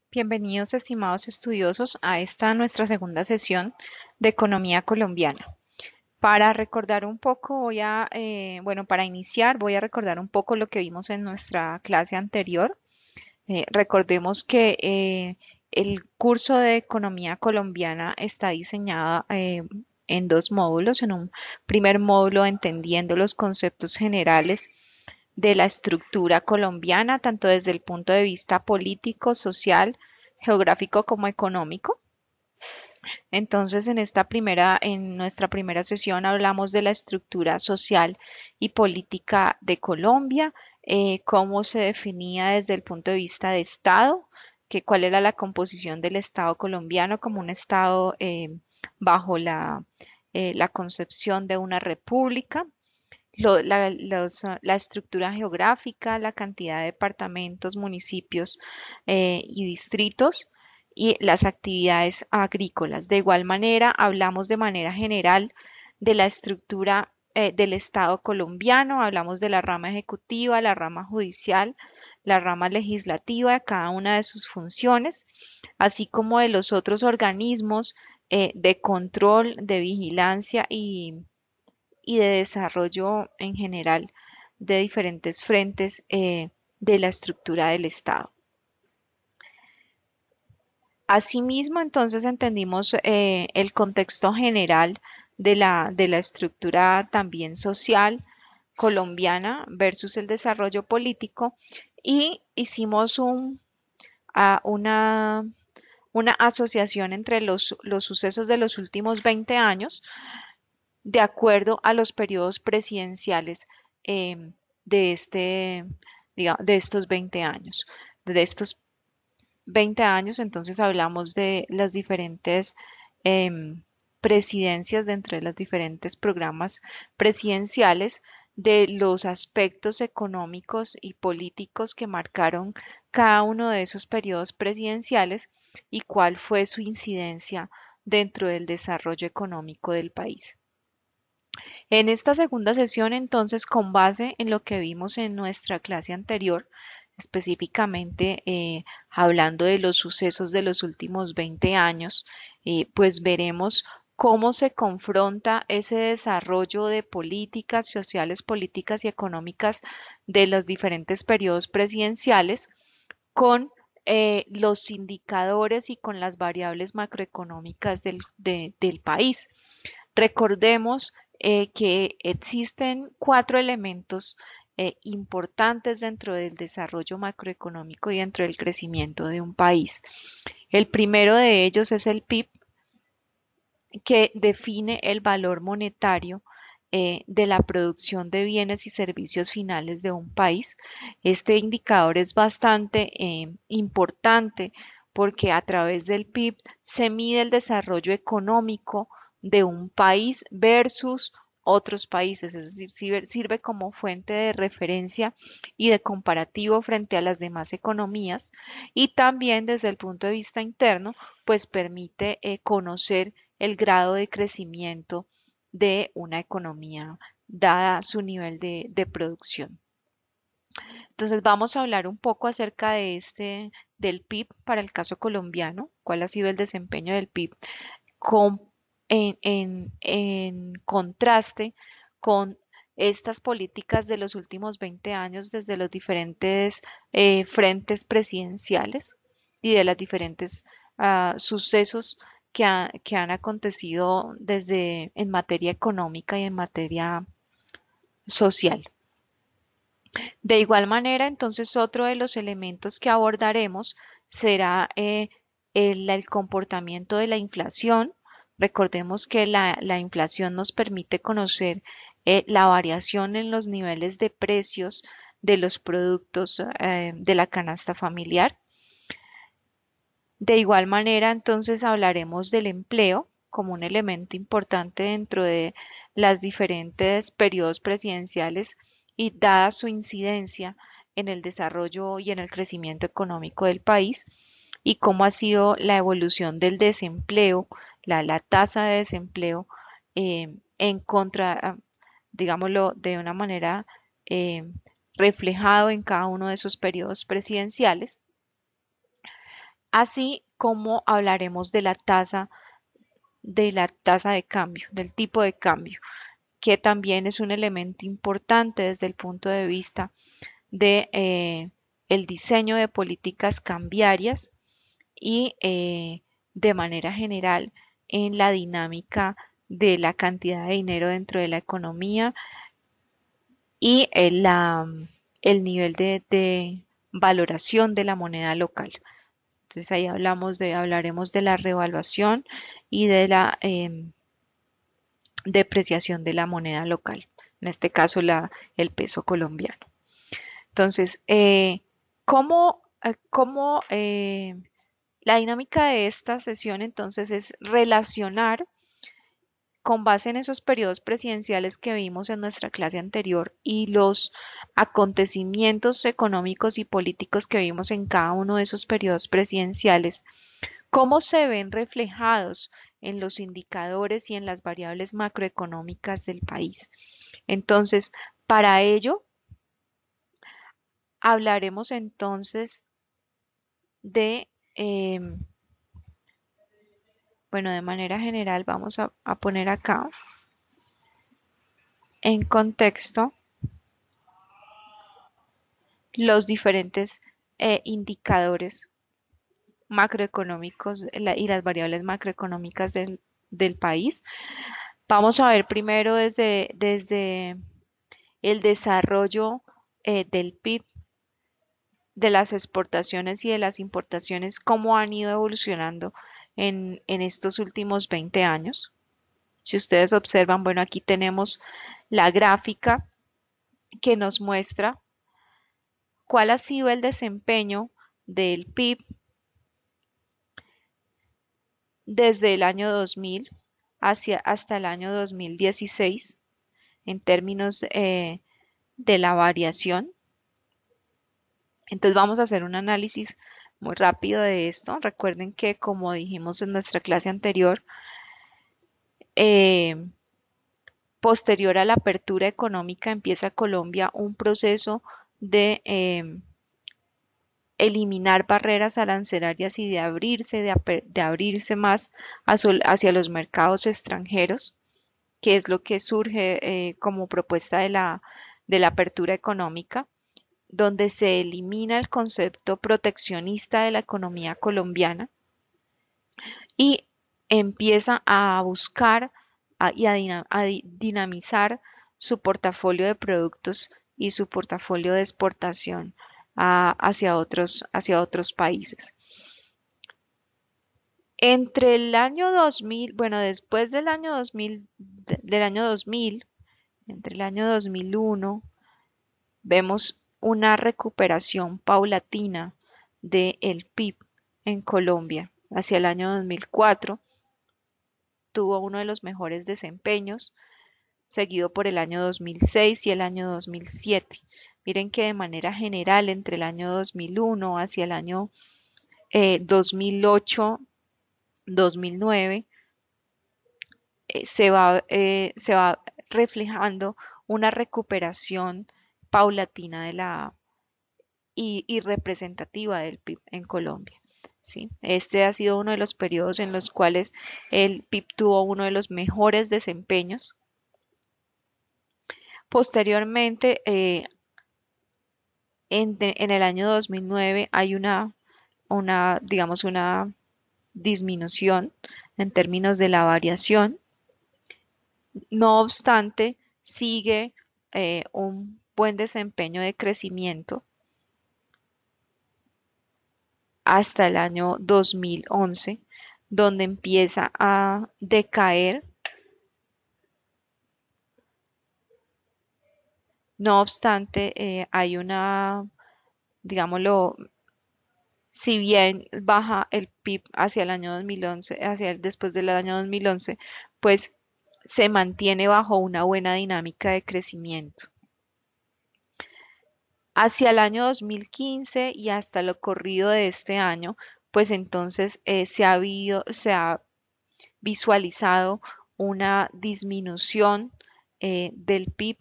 Bienvenidos, estimados estudiosos, a esta nuestra segunda sesión de Economía Colombiana. Para recordar un poco, para iniciar, voy a recordar un poco lo que vimos en nuestra clase anterior. Recordemos que el curso de Economía Colombiana está diseñado en dos módulos. En un primer módulo, entendiendo los conceptos generales de la estructura colombiana, tanto desde el punto de vista político, social, geográfico como económico. Entonces, en nuestra primera sesión hablamos de la estructura social y política de Colombia, cómo se definía desde el punto de vista de Estado, cuál era la composición del Estado colombiano como un Estado bajo la concepción de una república, la estructura geográfica, la cantidad de departamentos, municipios y distritos y las actividades agrícolas. De igual manera, hablamos de manera general de la estructura del Estado colombiano, hablamos de la rama ejecutiva, la rama judicial, la rama legislativa, de cada una de sus funciones, así como de los otros organismos de control, de vigilancia y de desarrollo en general de diferentes frentes de la estructura del Estado. Asimismo, entonces entendimos el contexto general de la estructura también social colombiana versus el desarrollo político y hicimos una asociación entre los sucesos de los últimos 20 años de acuerdo a los periodos presidenciales eh, de, de estos 20 años. De estos 20 años, entonces hablamos de las diferentes presidencias dentro de los diferentes programas presidenciales, de los aspectos económicos y políticos que marcaron cada uno de esos periodos presidenciales y cuál fue su incidencia dentro del desarrollo económico del país. En esta segunda sesión, entonces, con base en lo que vimos en nuestra clase anterior, específicamente hablando de los sucesos de los últimos 20 años, pues veremos cómo se confronta ese desarrollo de políticas sociales, políticas y económicas de los diferentes periodos presidenciales con los indicadores y con las variables macroeconómicas del país. Recordemos que existen cuatro elementos importantes dentro del desarrollo macroeconómico y dentro del crecimiento de un país. El primero de ellos es el PIB, que define el valor monetario de la producción de bienes y servicios finales de un país. Este indicador es bastante importante porque a través del PIB se mide el desarrollo económico de un país versus otros países, es decir, sirve como fuente de referencia y de comparativo frente a las demás economías y también desde el punto de vista interno, pues permite conocer el grado de crecimiento de una economía dada su nivel de producción. Entonces vamos a hablar un poco acerca del PIB para el caso colombiano, cuál ha sido el desempeño del PIB con, en contraste con estas políticas de los últimos 20 años desde los diferentes frentes presidenciales y de los diferentes sucesos que han acontecido en materia económica y en materia social. De igual manera, entonces, otro de los elementos que abordaremos será el comportamiento de la inflación. Recordemos que la inflación nos permite conocer la variación en los niveles de precios de los productos de la canasta familiar. De igual manera, entonces hablaremos del empleo como un elemento importante dentro de las diferentes periodos presidenciales y dada su incidencia en el desarrollo y en el crecimiento económico del país y cómo ha sido la evolución del desempleo, la tasa de desempleo en contra, digámoslo de una manera reflejado en cada uno de esos periodos presidenciales así como hablaremos de la tasa de cambio, del tipo de cambio, que también es un elemento importante desde el punto de vista de el diseño de políticas cambiarias y de manera general en la dinámica de la cantidad de dinero dentro de la economía y el nivel de valoración de la moneda local. Entonces ahí hablaremos de la revaluación y de la depreciación de la moneda local, en este caso el peso colombiano. Entonces, ¿cómo la dinámica de esta sesión entonces es relacionar con base en esos periodos presidenciales que vimos en nuestra clase anterior y los acontecimientos económicos y políticos que vimos en cada uno de esos periodos presidenciales, cómo se ven reflejados en los indicadores y en las variables macroeconómicas del país? Entonces, para ello, hablaremos entonces de, bueno, de manera general vamos a poner acá en contexto los diferentes indicadores macroeconómicos y las variables macroeconómicas del país. Vamos a ver primero desde el desarrollo del PIB, de las exportaciones y de las importaciones, cómo han ido evolucionando en estos últimos 20 años. Si ustedes observan, bueno, aquí tenemos la gráfica que nos muestra cuál ha sido el desempeño del PIB desde el año 2000 hasta el año 2016 en términos de la variación. Entonces vamos a hacer un análisis muy rápido de esto. Recuerden que, como dijimos en nuestra clase anterior, eh, posterior a la apertura económica empieza Colombia un proceso de eliminar barreras arancelarias y de abrirse más hacia los mercados extranjeros, que es lo que surge como propuesta de la apertura económica, donde se elimina el concepto proteccionista de la economía colombiana y empieza a buscar a dinamizar su portafolio de productos y su portafolio de exportación hacia otros países. Entre el año 2000, bueno, después del año 2000, entre el año 2001, vemos una recuperación paulatina del PIB en Colombia. Hacia el año 2004 tuvo uno de los mejores desempeños, seguido por el año 2006 y el año 2007. Miren que de manera general entre el año 2001 hacia el año 2008, 2009, se va reflejando una recuperación paulatina y representativa del PIB en Colombia. ¿Sí? Este ha sido uno de los periodos en los cuales el PIB tuvo uno de los mejores desempeños. Posteriormente, en el año 2009 hay digamos, una disminución en términos de la variación. No obstante, sigue un buen desempeño de crecimiento hasta el año 2011, donde empieza a decaer. No obstante, hay digámoslo, si bien baja el PIB hacia el año 2011, después del año 2011, pues se mantiene bajo una buena dinámica de crecimiento. Hacia el año 2015 y hasta lo corrido de este año, pues entonces se ha visualizado una disminución del PIB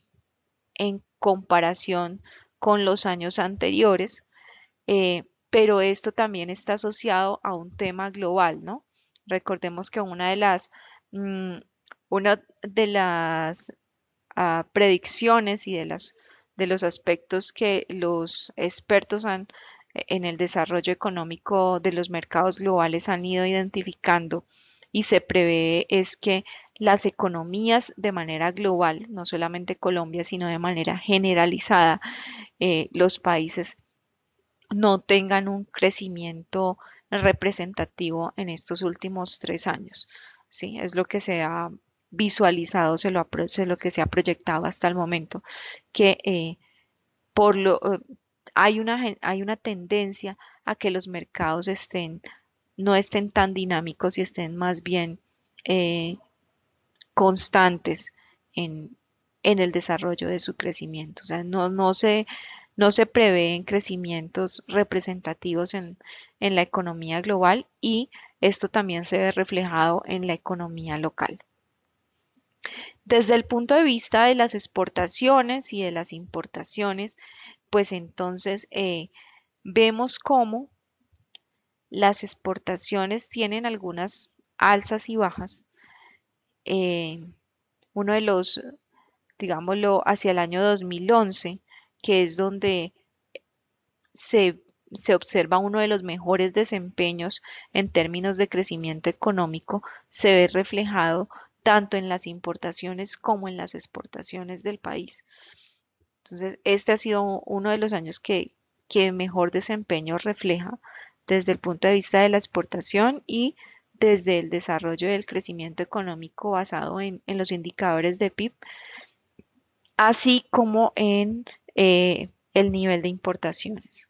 en comparación con los años anteriores, pero esto también está asociado a un tema global, ¿no? Recordemos que mm, una de las predicciones y de los aspectos que los expertos en el desarrollo económico de los mercados globales han ido identificando y se prevé es que las economías de manera global, no solamente Colombia, sino de manera generalizada, los países no tengan un crecimiento representativo en estos últimos 3 años. ¿Sí? Es lo que se ha visualizado, es lo que se ha proyectado hasta el momento, que por lo, hay una tendencia a que los mercados no estén tan dinámicos y estén más bien eh, constantes en, en el desarrollo de su crecimiento. O sea, no se prevén crecimientos representativos en la economía global y esto también se ve reflejado en la economía local. Desde el punto de vista de las exportaciones y de las importaciones, pues entonces vemos cómo las exportaciones tienen algunas alzas y bajas. Eh, uno de los, digámoslo, hacia el año 2011, que es donde se, se observa uno de los mejores desempeños en términos de crecimiento económico, se ve reflejado tanto en las importaciones como en las exportaciones del país. Entonces, este ha sido uno de los años que mejor desempeño refleja desde el punto de vista de la exportación y desde el desarrollo del crecimiento económico basado en los indicadores de PIB, así como en el nivel de importaciones.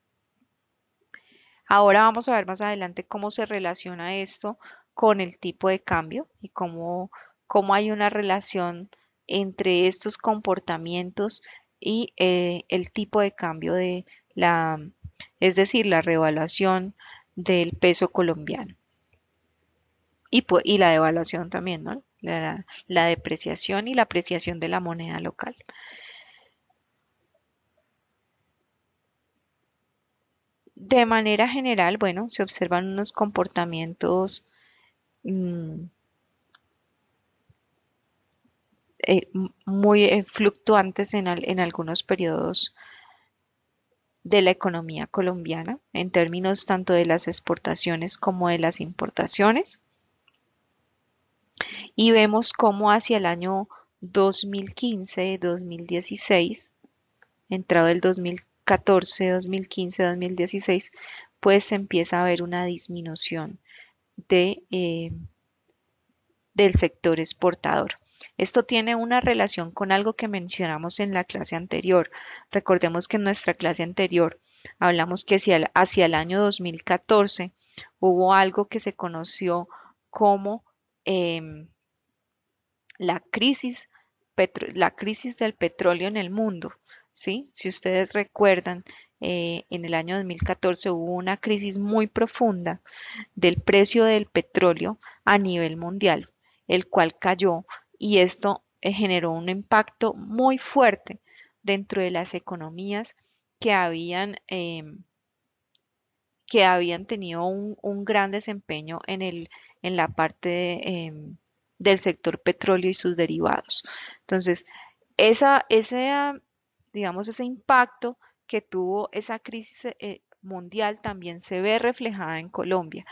Ahora vamos a ver más adelante cómo se relaciona esto con el tipo de cambio y cómo hay una relación entre estos comportamientos y el tipo de cambio la, es decir, la revaluación del peso colombiano y la devaluación también, ¿no? La depreciación y la apreciación de la moneda local. De manera general, bueno, se observan unos comportamientos mm, muy fluctuantes en algunos periodos de la economía colombiana, en términos tanto de las exportaciones como de las importaciones. Y vemos cómo hacia el año 2015, 2016, entrado el 2014, 2015, 2016, pues se empieza a ver una disminución del sector exportador. Esto tiene una relación con algo que mencionamos en la clase anterior. Recordemos que en nuestra clase anterior hablamos que hacia el año 2014 hubo algo que se conoció como em, la crisis, la crisis del petróleo en el mundo. ¿Sí? Si ustedes recuerdan, en el año 2014 hubo una crisis muy profunda del precio del petróleo a nivel mundial, el cual cayó y esto generó un impacto muy fuerte dentro de las economías que que habían tenido un gran desempeño en la parte del sector petróleo y sus derivados. Entonces, digamos, ese impacto que tuvo esa crisis mundial también se ve reflejada en Colombia.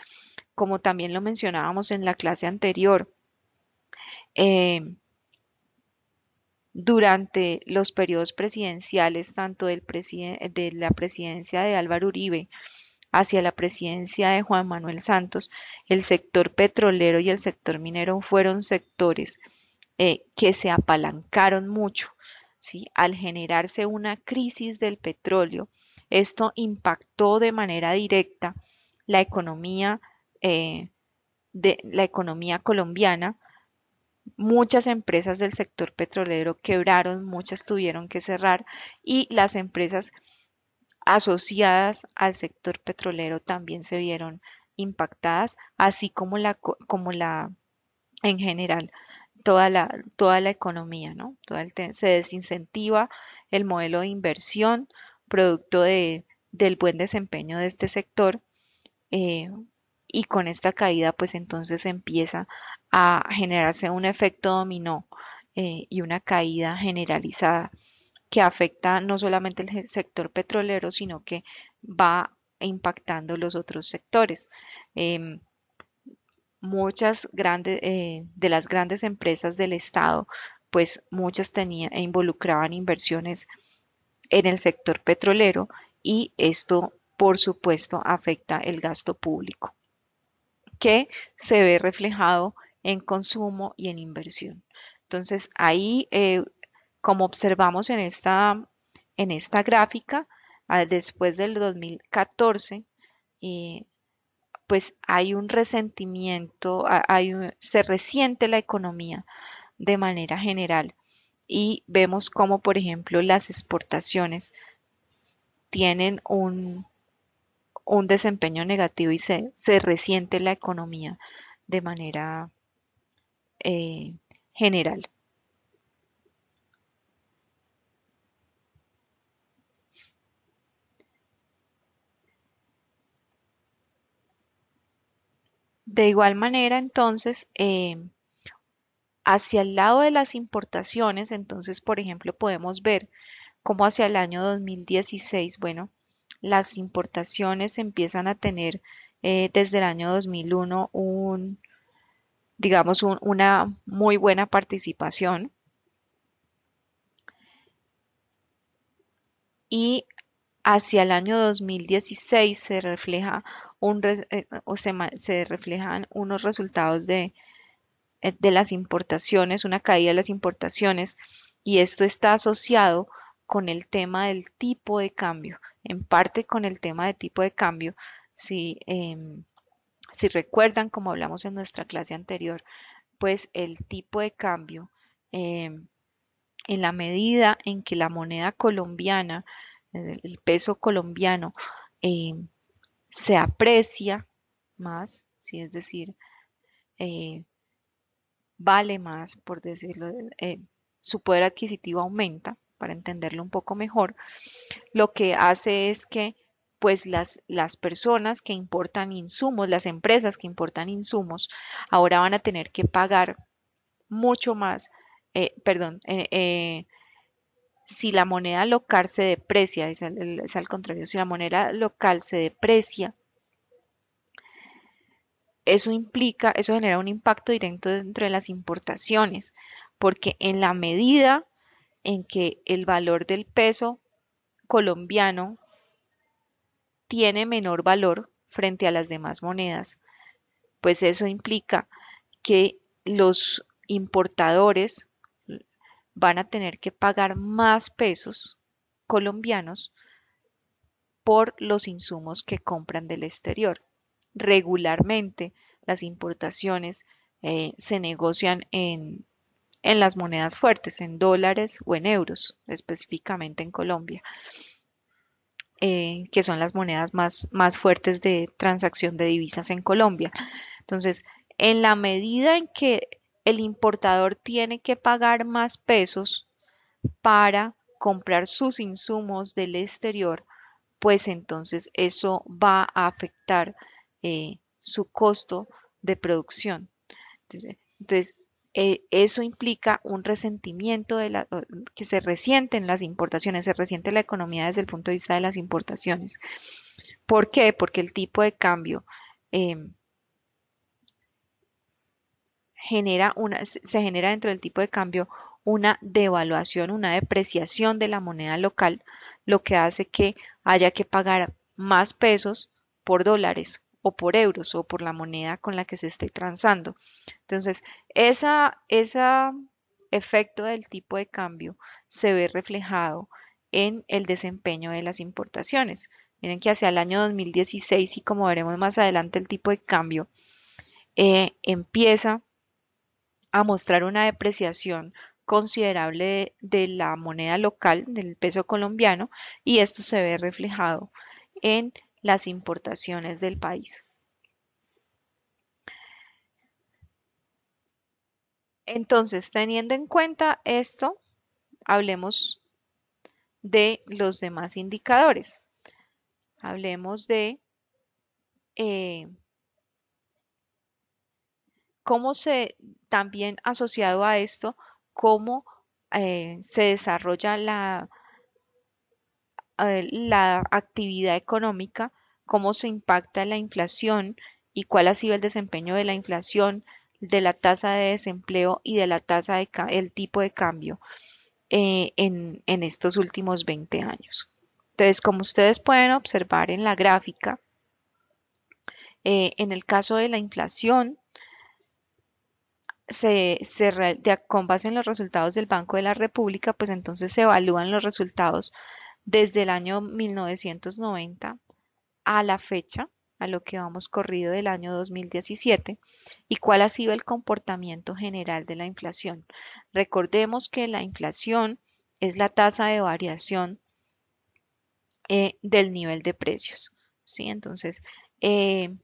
Como también lo mencionábamos en la clase anterior, eh, durante los periodos presidenciales, tanto de la presidencia de Álvaro Uribe hacia la presidencia de Juan Manuel Santos, el sector petrolero y el sector minero fueron sectores que se apalancaron mucho, ¿sí? Al generarse una crisis del petróleo, esto impactó de manera directa la economía, la economía colombiana. Muchas empresas del sector petrolero quebraron, muchas tuvieron que cerrar y las empresas asociadas al sector petrolero también se vieron impactadas, así como en general, toda la economía, ¿no? Se desincentiva el modelo de inversión producto del buen desempeño de este sector, eh, y con esta caída pues entonces empieza a generarse un efecto dominó, y una caída generalizada que afecta no solamente el sector petrolero, sino que va impactando los otros sectores. Em, Muchas grandes, de las grandes empresas del Estado, pues muchas tenían e involucraban inversiones en el sector petrolero, y esto, por supuesto, afecta el gasto público, que se ve reflejado en consumo y en inversión. Entonces, ahí, como observamos en esta gráfica, después del 2014, eh, pues hay un resentimiento, se resiente la economía de manera general, y vemos como, por ejemplo, las exportaciones tienen un desempeño negativo y se resiente la economía de manera eh, general. De igual manera, entonces, hacia el lado de las importaciones, entonces, por ejemplo, podemos ver cómo hacia el año 2016, bueno, las importaciones empiezan a tener, desde el año 2001, digamos, una muy buena participación, y hacia el año 2016 se refleja se reflejan unos resultados de las importaciones, una caída de las importaciones, y esto está asociado con el tema del tipo de cambio, en parte con el tema de tipo de cambio. Si, si recuerdan, como hablamos en nuestra clase anterior, pues el tipo de cambio, em, en la medida en que la moneda colombiana, el peso colombiano, em, se aprecia más, ¿sí? Es decir, eh, vale más, por decirlo, su poder adquisitivo aumenta, para entenderlo un poco mejor. Lo que hace es que pues las personas que importan insumos, las empresas que importan insumos, ahora van a tener que pagar mucho más, perdón, si la moneda local se deprecia, es al contrario, si la moneda local se deprecia, eso genera un impacto directo dentro de las importaciones, porque en la medida en que el valor del peso colombiano tiene menor valor frente a las demás monedas, pues eso implica que los importadores van a tener que pagar más pesos colombianos por los insumos que compran del exterior. Regularmente, las importaciones, se negocian en las monedas fuertes, en dólares o en euros, específicamente en Colombia, que son las monedas más fuertes de transacción de divisas en Colombia. Entonces, en la medida en que el importador tiene que pagar más pesos para comprar sus insumos del exterior, pues entonces eso va a afectar, su costo de producción. Entonces, eso implica un resentimiento que se resiente en las importaciones, se resiente la economía desde el punto de vista de las importaciones. ¿Por qué? Porque el tipo de cambio, eh, se genera dentro del tipo de cambio una devaluación, una depreciación de la moneda local, lo que hace que haya que pagar más pesos por dólares o por euros o por la moneda con la que se esté transando. Entonces, ese efecto del tipo de cambio se ve reflejado en el desempeño de las importaciones. Miren que hacia el año 2016, y como veremos más adelante, el tipo de cambio, empieza a mostrar una depreciación considerable de la moneda local, del peso colombiano, y esto se ve reflejado en las importaciones del país. Entonces, teniendo en cuenta esto, hablemos de los demás indicadores. Hablemos de eh, cómo también asociado a esto, cómo se desarrolla la actividad económica, cómo se impacta la inflación y cuál ha sido el desempeño de la inflación, de la tasa de desempleo y de la tasa el tipo de cambio en estos últimos 20 años. Entonces, como ustedes pueden observar en la gráfica, en el caso de la inflación, con base en los resultados del Banco de la República, pues entonces se evalúan los resultados desde el año 1990 a la fecha, a lo que vamos corrido del año 2017, y cuál ha sido el comportamiento general de la inflación. Recordemos que la inflación es la tasa de variación del nivel de precios, ¿sí? Entonces, eh,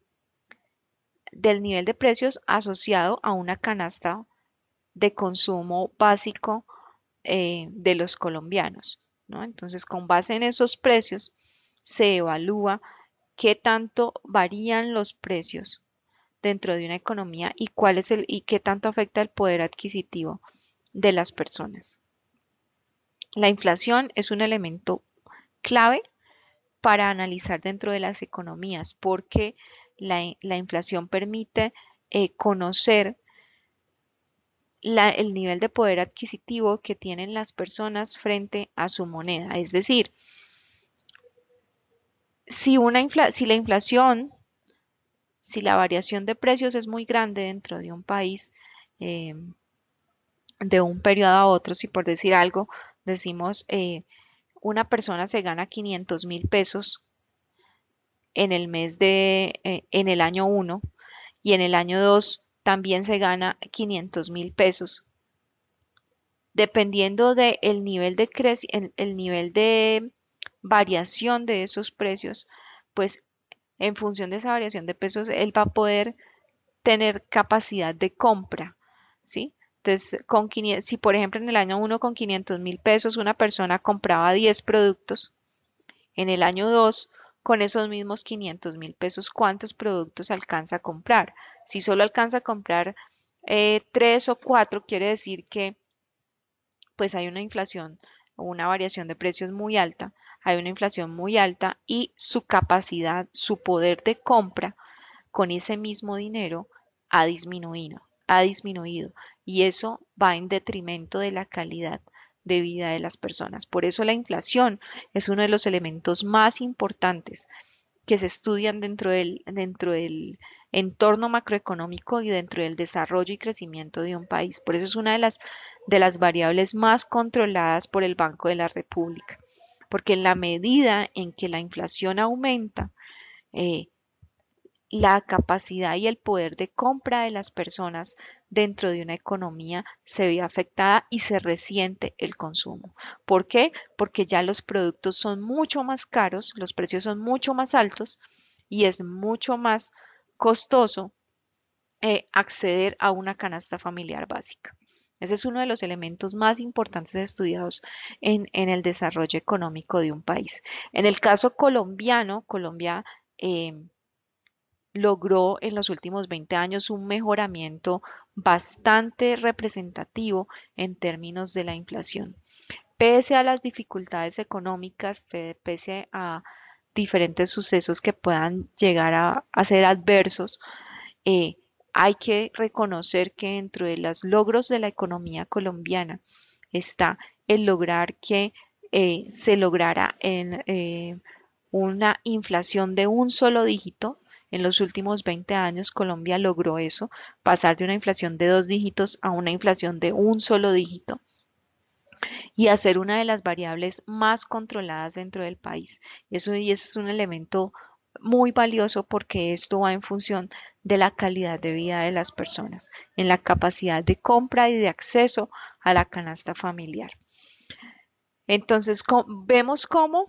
del nivel de precios asociado a una canasta de consumo básico de los colombianos, ¿no? Entonces, con base en esos precios, se evalúa qué tanto varían los precios dentro de una economía y cuál es y qué tanto afecta el poder adquisitivo de las personas. La inflación es un elemento clave para analizar dentro de las economías porque la inflación permite conocer el nivel de poder adquisitivo que tienen las personas frente a su moneda. Es decir, si la inflación, si la variación de precios es muy grande dentro de un país, eh, de un periodo a otro, si por decir algo, decimos, una persona se gana 500.000 pesos en el año uno y en el año 2 también se gana 500.000 pesos. Dependiendo del nivel el nivel de variación de esos precios, pues en función de esa variación de pesos, él va a poder tener capacidad de compra, ¿sí? Entonces, si por ejemplo en el año uno con 500.000 pesos una persona compraba 10 productos, en el año 2 con esos mismos 500.000 pesos, ¿cuántos productos alcanza a comprar? Si solo alcanza a comprar 3 o 4, quiere decir que pues hay una inflación o una variación de precios muy alta, hay una inflación muy alta y su capacidad, su poder de compra con ese mismo dinero ha disminuido y eso va en detrimento de la calidad de vida de las personas. Por eso la inflación es uno de los elementos más importantes que se estudian dentro del entorno macroeconómico y dentro del desarrollo y crecimiento de un país. Por eso es una de las variables más controladas por el Banco de la República, porque en la medida en que la inflación aumenta, eh, la capacidad y el poder de compra de las personas dentro de una economía se ve afectada y se resiente el consumo. ¿Por qué? Porque ya los productos son mucho más caros, los precios son mucho más altos y es mucho más costoso acceder a una canasta familiar básica. Ese es uno de los elementos más importantes estudiados en el desarrollo económico de un país. En el caso colombiano, Colombia logró en los últimos 20 años un mejoramiento bastante representativo en términos de la inflación. Pese a las dificultades económicas, pese a diferentes sucesos que puedan llegar a ser adversos, eh, hay que reconocer que dentro de los logros de la economía colombiana está el lograr que se lograra una inflación de un solo dígito. En los últimos 20 años Colombia logró eso, pasar de una inflación de 2 dígitos a una inflación de un solo dígito y hacer una de las variables más controladas dentro del país. Y eso es un elemento muy valioso porque esto va en función de la calidad de vida de las personas, en la capacidad de compra y de acceso a la canasta familiar. Entonces, vemos cómo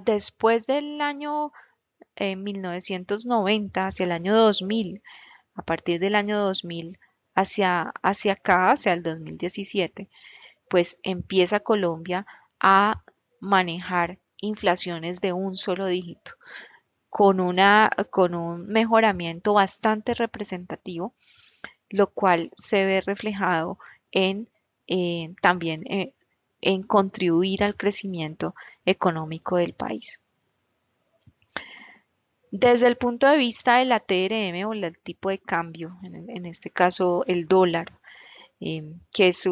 después del año 1990, hacia el año 2000, a partir del año 2000 hacia acá, hacia el 2017, pues empieza Colombia a manejar inflaciones de un solo dígito, con un mejoramiento bastante representativo, lo cual se ve reflejado en también en contribuir al crecimiento económico del país. Desde el punto de vista de la TRM o el tipo de cambio, en este caso el dólar, que es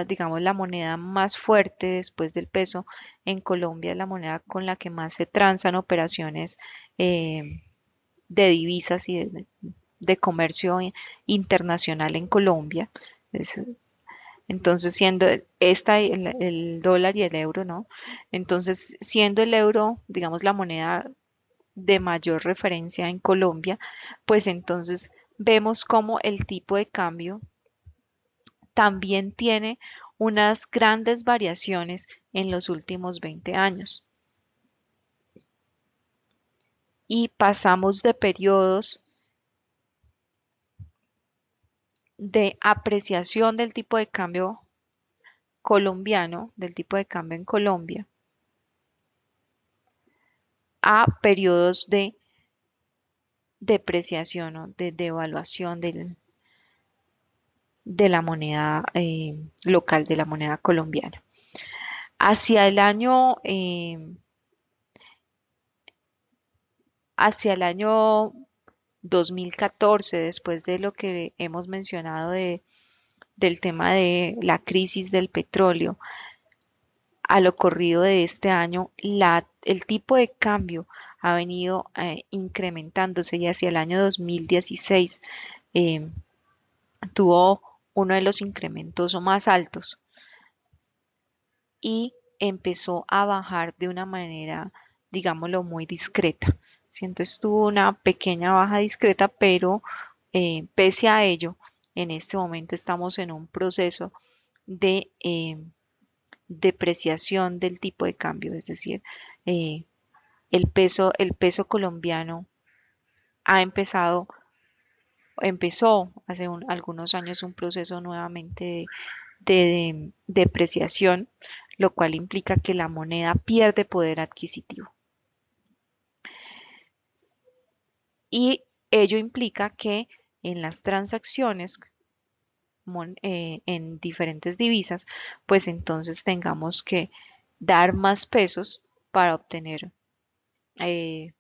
digamos, la moneda más fuerte después del peso en Colombia, es la moneda con la que más se transan operaciones de divisas y de comercio internacional en Colombia. Es- entonces, siendo el dólar y el euro, ¿no? Entonces, siendo el euro, digamos, la moneda de mayor referencia en Colombia, pues entonces vemos como el tipo de cambio también tiene unas grandes variaciones en los últimos 20 años. Y pasamos de periodos de apreciación del tipo de cambio colombiano, del tipo de cambio en Colombia, a periodos de depreciación o de devaluación de la moneda local, de la moneda colombiana. Hacia el año, hacia el año 2014, después de lo que hemos mencionado del tema de la crisis del petróleo, a lo corrido de este año, el tipo de cambio ha venido incrementándose y hacia el año 2016 eh, tuvo uno de los incrementos más altos y empezó a bajar de una manera, digámoslo, muy discreta. Siento estuvo una pequeña baja discreta, pero pese a ello, en este momento estamos en un proceso de depreciación del tipo de cambio, es decir, eh, el peso colombiano ha empezó hace algunos años un proceso nuevamente de depreciación, lo cual implica que la moneda pierde poder adquisitivo. Y ello implica que en las transacciones en diferentes divisas, pues entonces tengamos que dar más pesos para obtener eh,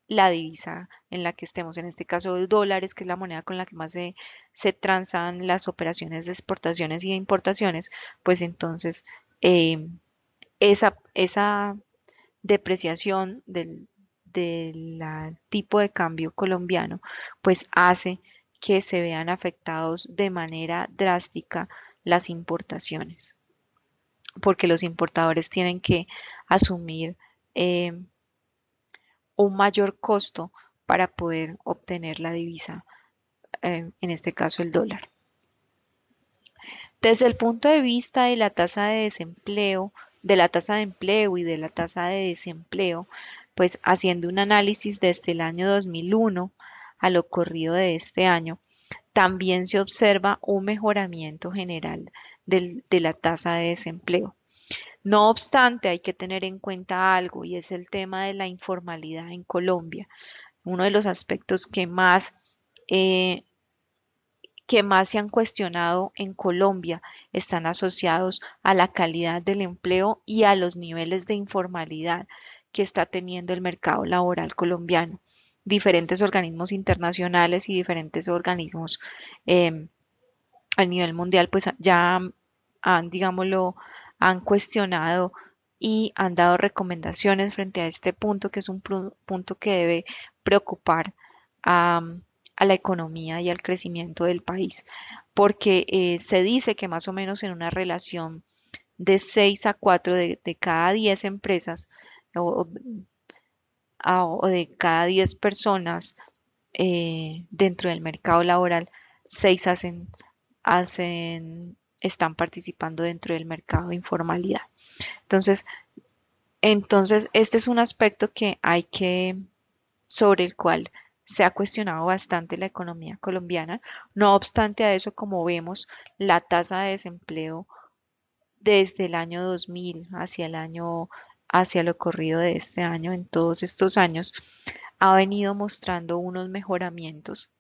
la divisa en la que estemos, en este caso el dólares, que es la moneda con la que más se transan las operaciones de exportaciones y de importaciones, pues entonces eh, esa depreciación del tipo de cambio colombiano, pues hace que se vean afectados de manera drástica las importaciones, porque los importadores tienen que asumir eh, un mayor costo para poder obtener la divisa, en este caso el dólar. Desde el punto de vista de la tasa de desempleo, de la tasa de empleo y de la tasa de desempleo, pues haciendo un análisis desde el año 2001 a lo corrido de este año, también se observa un mejoramiento general de la tasa de desempleo. No obstante, hay que tener en cuenta algo y es el tema de la informalidad en Colombia. Uno de los aspectos eh, que más se han cuestionado en Colombia están asociados a la calidad del empleo y a los niveles de informalidad que está teniendo el mercado laboral colombiano. Diferentes organismos internacionales y diferentes organismos eh, a nivel mundial pues ya digámoslo, han cuestionado y han dado recomendaciones frente a este punto, que es un punto que debe preocupar a, a la economía y al crecimiento del país, porque se dice que más o menos en una relación de 6 a 4 de cada 10 empresas o, o de cada 10 personas dentro del mercado laboral, 6 están participando dentro del mercado de informalidad. Entonces, este es un aspecto que sobre el cual se ha cuestionado bastante la economía colombiana. No obstante a eso, como vemos, la tasa de desempleo desde el año 2000 hacia el año hacia lo corrido de este año, en todos estos años, ha venido mostrando unos mejoramientos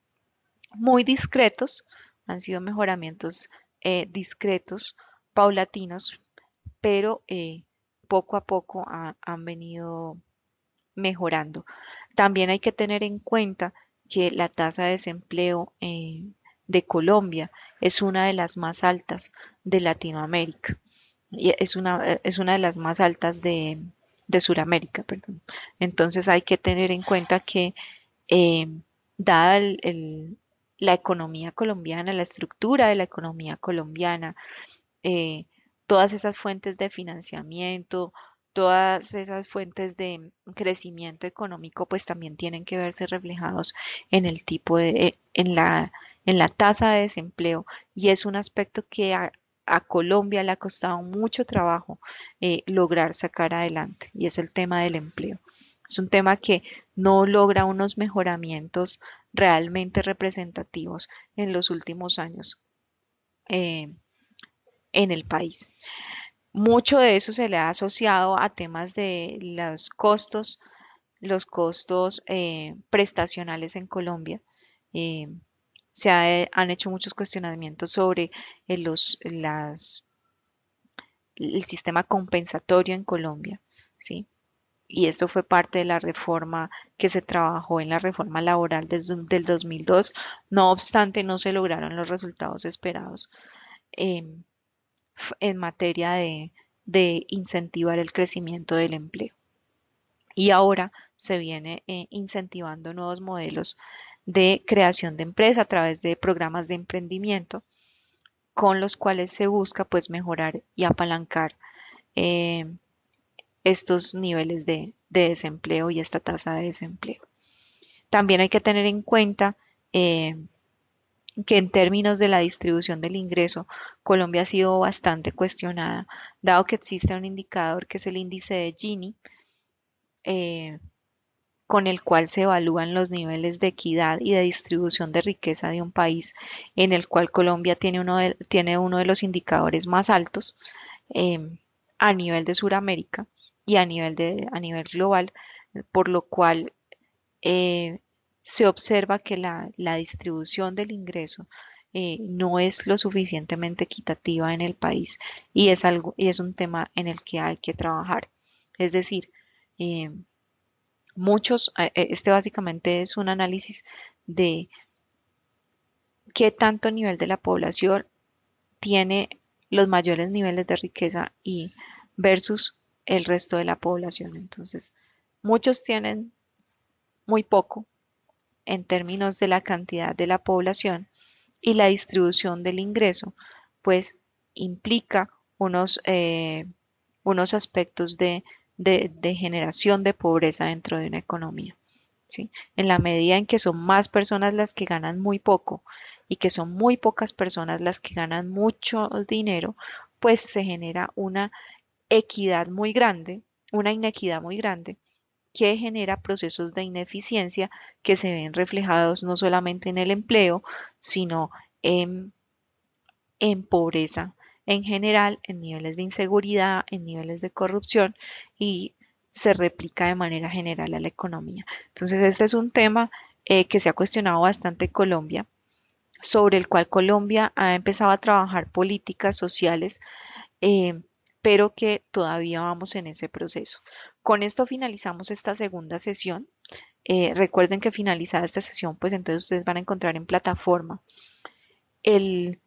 muy discretos, han sido mejoramientos discretos, paulatinos, pero poco a poco han venido mejorando. También hay que tener en cuenta que la tasa de desempleo de Colombia es una de las más altas de Latinoamérica y es una de las más altas de Sudamérica, perdón. Entonces hay que tener en cuenta que eh, dada la economía colombiana, la estructura de la economía colombiana, eh, todas esas fuentes de financiamiento, todas esas fuentes de crecimiento económico, pues también tienen que verse reflejados en el tipo en la tasa de desempleo y es un aspecto que a Colombia le ha costado mucho trabajo lograr sacar adelante y es el tema del empleo. Es un tema que no logra unos mejoramientos realmente representativos en los últimos años. Eh, en el país. Mucho de eso se le ha asociado a temas de los costos prestacionales en Colombia. Eh, han hecho muchos cuestionamientos sobre el sistema compensatorio en Colombia, ¿sí? Y esto fue parte de la reforma que se trabajó en la reforma laboral del 2002. No obstante, no se lograron los resultados esperados. Em, en materia de incentivar el crecimiento del empleo. Y ahora se viene incentivando nuevos modelos de creación de empresa a través de programas de emprendimiento con los cuales se busca pues mejorar y apalancar eh, estos niveles de desempleo y esta tasa de desempleo. También hay que tener en cuenta eh, que en términos de la distribución del ingreso, Colombia ha sido bastante cuestionada, dado que existe un indicador que es el índice de Gini, eh, con el cual se evalúan los niveles de equidad y de distribución de riqueza de un país, en el cual Colombia tiene uno de los indicadores más altos a nivel de Sudamérica y a nivel global, por lo cual eh, se observa que la distribución del ingreso no es lo suficientemente equitativa en el país y es un tema en el que hay que trabajar. Es decir, eh, este básicamente es un análisis de qué tanto nivel de la población tiene los mayores niveles de riqueza y versus el resto de la población. Entonces, muchos tienen muy poco en términos de la cantidad de la población y la distribución del ingreso, pues implica unos aspectos de generación de pobreza dentro de una economía. ¿Sí? En la medida en que son más personas las que ganan muy poco y que son muy pocas personas las que ganan mucho dinero, pues se genera una equidad muy grande, una inequidad muy grande que genera procesos de ineficiencia que se ven reflejados no solamente en el empleo, sino en, en pobreza en general, en niveles de inseguridad, en niveles de corrupción y se replica de manera general a la economía. Entonces, este es un tema que se ha cuestionado bastante en Colombia, sobre el cual Colombia ha empezado a trabajar políticas sociales eh, pero que todavía vamos en ese proceso. Con esto finalizamos esta segunda sesión. Recuerden que finalizada esta sesión, pues entonces ustedes van a encontrar en plataforma el,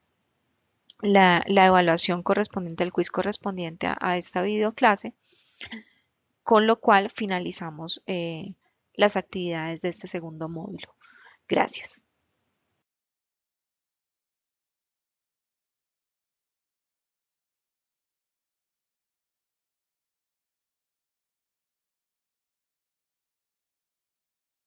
la evaluación correspondiente, el quiz correspondiente a esta videoclase, con lo cual finalizamos las actividades de este segundo módulo. Gracias.